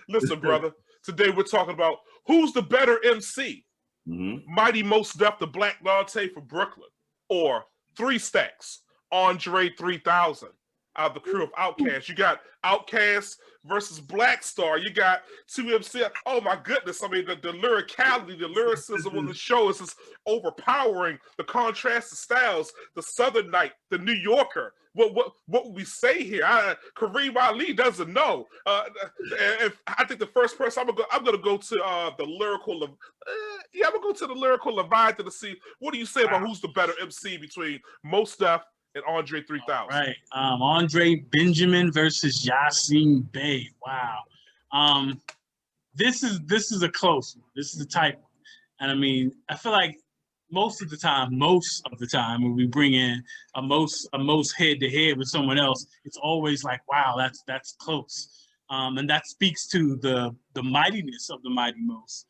Listen, brother. Today we're talking about who's the better MC. Mighty Mos Def, the Black Dante from Brooklyn, or Three Stacks, Andre 3000 out of the crew of Outkast. You got Outkast versus Black Star. You got two MC. Oh my goodness! I mean, the lyricality, the lyricism of the show is just overpowering. The contrasted styles, the Southern Night, the New Yorker. What would we say here? Kareem Ali doesn't know. And I think the first person I'm gonna go to the lyrical. I'm gonna go to the lyrical Leviathan to see what do you say about who's the better MC between Mos Def and Andre 3000. Right. Andre Benjamin versus YASIN Bey. Wow. This is a close one. This is a tight one. And I mean, I feel like most of the time when we bring in a most head to head with someone else, it's always like, wow, that's close. And that speaks to the mightiness of the Mighty Mos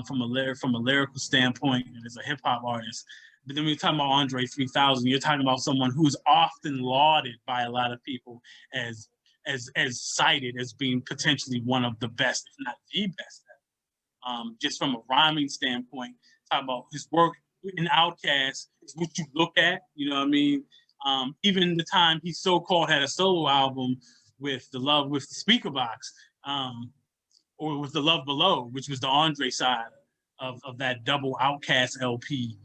from a lyrical standpoint and as a hip hop artist. But then when you're talking about Andre 3000, you're talking about someone who's often lauded by a lot of people as cited as being potentially one of the best, if not the best. Just from a rhyming standpoint, talking about his work in Outkast is what you look at, you know what I mean? Even the time he so-called had a solo album with the Speaker Box, or with The Love Below, which was the Andre side of that double Outkast LP.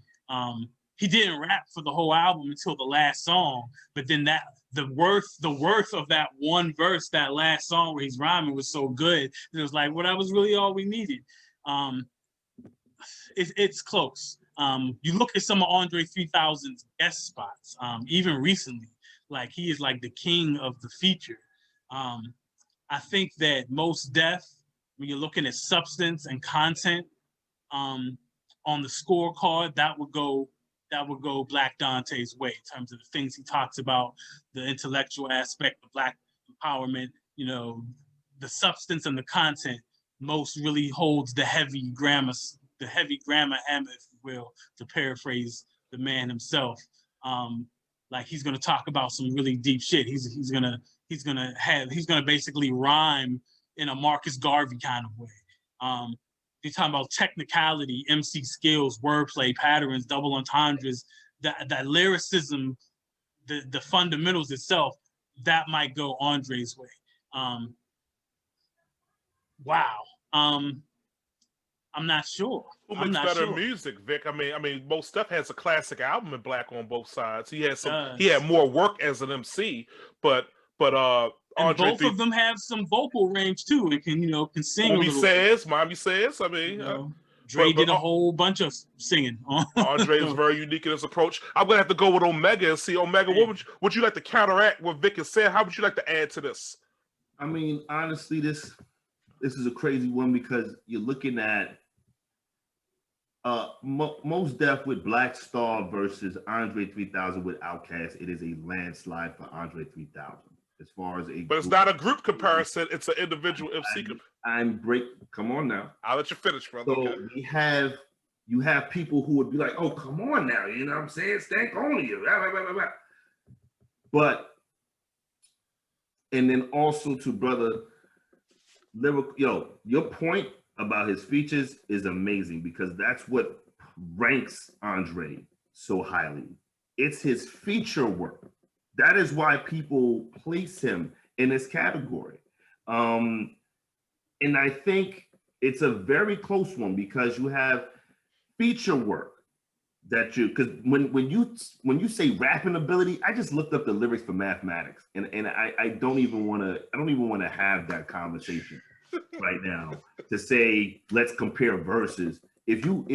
He didn't rap for the whole album until the last song, but then the worth of that one verse, that last song where he's rhyming was so good, it was like, well, that was really all we needed. It's close. You look at some of Andre 3000's guest spots, even recently, like he is like the king of the feature. I think that Mos Def, when you're looking at substance and content on the scorecard, that would go Black Dante's way in terms of the things he talks about, the intellectual aspect of Black empowerment, you know, the substance and the content. Mos really holds the heavy grammar hammer, if you will, to paraphrase the man himself. Like he's gonna talk about some really deep shit. He's gonna basically rhyme in a Marcus Garvey kind of way. You're talking about technicality, MC skills, wordplay, patterns, double entendres, that lyricism, the fundamentals itself, that might go Andre's way. Wow. I'm not sure. Who makes better music, Vic? I mean, Mos Def has a classic album in Black on both sides. He had more work as an MC, but and both of them have some vocal range too. It can sing. Mommy says. I mean, Dre did a whole bunch of singing. Andre is very unique in his approach. I'm gonna have to go with Omega and see Omega. What would you like to counteract what Vic has said? How would you like to add to this? I mean, honestly, this is a crazy one because you're looking at Mos Def with Black Star versus Andre 3000 with Outkast. It is a landslide for Andre 3000. As far as but it's not a group comparison; it's an individual MC comparison. Come on now. I'll let you finish, brother. So okay. You have people who would be like, "Oh, come on now," you know what I'm saying? Stank on you, blah, blah, blah, blah. But and then also to brother lyrical, your point about his features is amazing because that's what ranks Andre so highly. It's his feature work. That is why people place him in this category. And I think it's a very close one because you have feature work because when you say rapping ability, I just looked up the lyrics for Mathematics and I don't even want to have that conversation right now to say let's compare verses. If you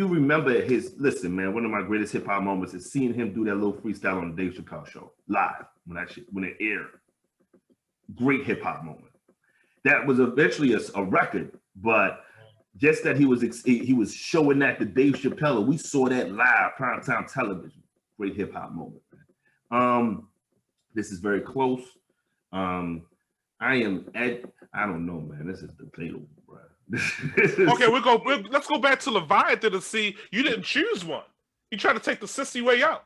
remember listen, man, one of my greatest hip hop moments is seeing him do that little freestyle on the Dave Chappelle show live when it aired. Great hip hop moment. That was eventually a record, but just that he was showing that to Dave Chappelle. We saw that live, primetime television. Great hip hop moment. This is very close. I don't know, man. This is debatable, bro. Okay, let's go back to Leviathan and see. You didn't choose one. You tried to take the sissy way out.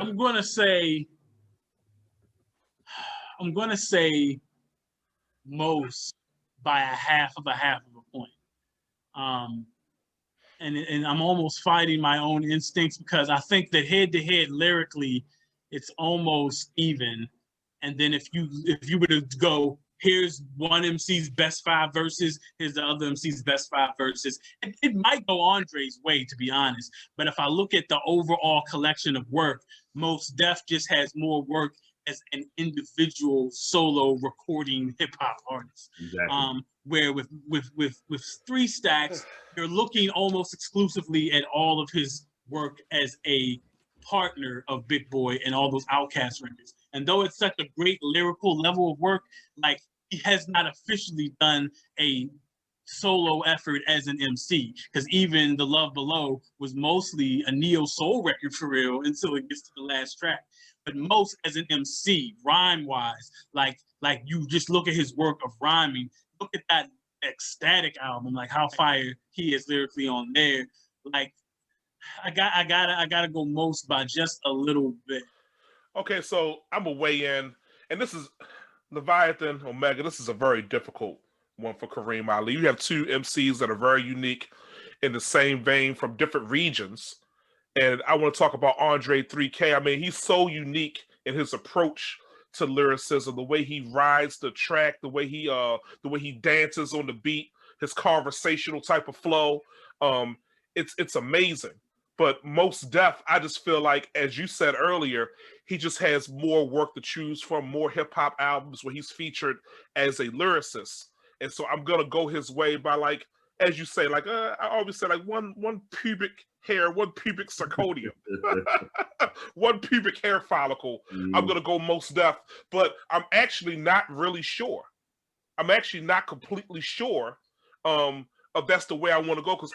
I'm gonna say I'm gonna say Mos by a half of a point. And I'm almost fighting my own instincts because I think that head to head lyrically, it's almost even. And then if you were to go, here's one MC's best 5 verses, here's the other MC's best 5 verses, it might go Andre's way, to be honest. But if I look at the overall collection of work, Mos Def just has more work as an individual solo recording hip hop artist. Exactly. Where with 3 Stacks, you're looking almost exclusively at all of his work as a partner of Big Boy and all those Outkast records. And though it's such a great lyrical level of work, like he has not officially done a solo effort as an MC, because even The Love Below was mostly a neo soul record for real until it gets to the last track. But Mos as an MC, rhyme wise, like you just look at his work of rhyming, look at that Ecstatic album, like how fire he is lyrically on there. Like I gotta go Mos by just a little bit. Okay, so I'm gonna weigh in, and this is Leviathan Omega. This is a very difficult one for Kareem Ali. You have 2 MCs that are very unique in the same vein from different regions. And I want to talk about Andre 3K. I mean, he's so unique in his approach to lyricism, the way he rides the track, the way he dances on the beat, his conversational type of flow. It's amazing. But Mos Def, I just feel like, as you said earlier, he just has more work to choose from, more hip hop albums where he's featured as a lyricist. And so I'm gonna go his way by, like, as you say, like I always say, like one pubic hair, one pubic zirconium, one pubic hair follicle. I'm gonna go Mos Def, but I'm actually not really sure. I'm actually not completely sure if that's the way I want to go, because